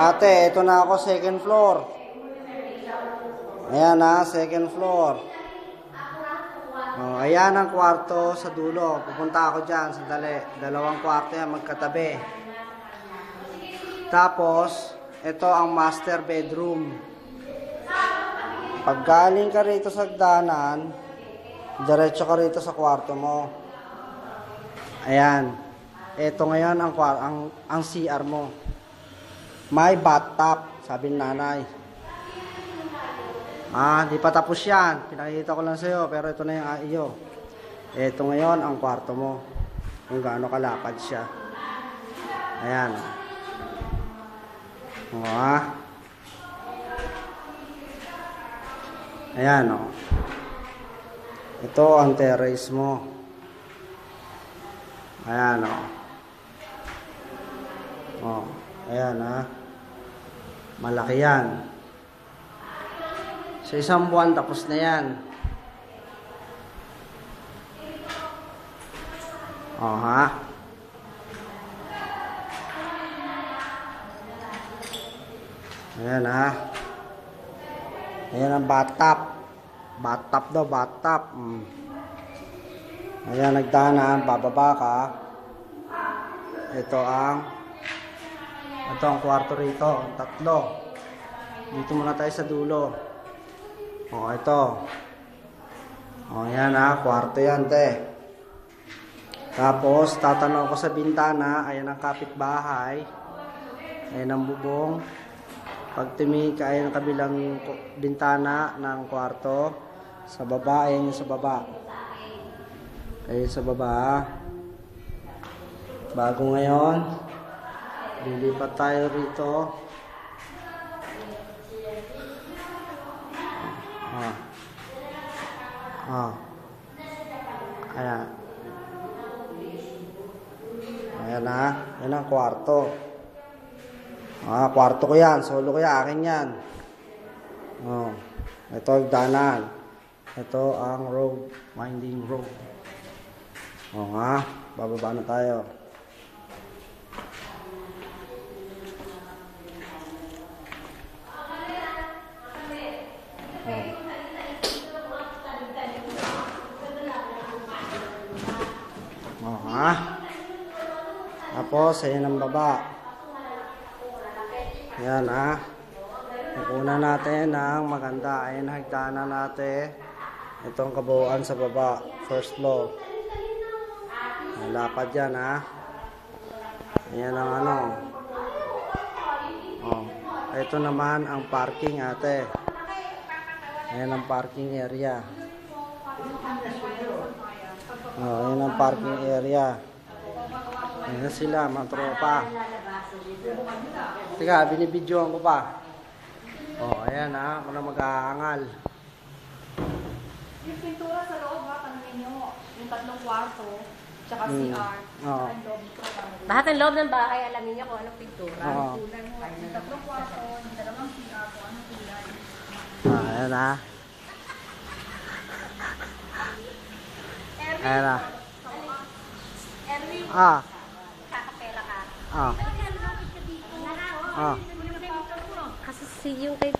Ate, ito na ako, second floor. Ayan na, second floor. Oh, ayan ang kwarto sa dulo. Pupunta ako dyan, sandali. Dalawang kwarto yan, magkatabi. Tapos, ito ang master bedroom. Pag galing ka rito sa hagdanan, diretso ka rito sa kwarto mo. Ayan. Ito ngayon ang CR mo. May bathtub, sabi ng nanay. Di pa tapos yan. Pinakikita ko lang sa'yo, pero ito na yung iyo. Ito ngayon ang kwarto mo. Kung gaano kalapad siya. Ayan. Ayan, o. Ito ang terrace mo. Ayan, o. Ayan, ha. Malaki yan. Sa isang buwan, tapos na yan. Ha. Ayan, ha. Ayan ang bathtub. Bathtub daw, bathtub. Ayan, nagdanan, bababa ka. Ito ang kwarto rito, tatlo. Dito muna tayo sa dulo. Ito. Ayan ha, kwarto yan, te. Tapos, tatanaw ko sa bintana, ayan ang kapitbahay. Ayan ang bubong. Pag tumingin ka, ayan ang kabilang bintana ng kwarto. Sa baba, ayan yung sa baba. Ayan sa baba. Bago ngayon, lilipat tayo rito. Ayan. Ayan ha. Ayan ang kwarto. Kwarto ko yan. Solo ko yan. Akin yan. Ito ang danan. Ito ang road. Winding road. Bababa na tayo. Tapos, ayan ang baba. Ayan ha. Una natin ang maganda. Ayan ang hagdanan natin. Ito ang kabuuan sa baba. First floor. Lapad yan ha. Ayan ang ito naman ang parking ate. Ayan ang parking area. Ayan ang parking area. Ayan sila, mga tropa. Teka, binibidyoan ko pa. Ayan ha, ako na mag-aangal. Yung pintura sa loob ha, tanongin nyo. Yung tatlong kwarto, tsaka CR. Lahat ng loob ng bahay, alamin nyo kung anong pintura. Yung tatlong kwarto, yung dalawang CR, kung anong kulay. Ayan ha. Ayan ha. Erwin, kakapela ka. Kasi yung kay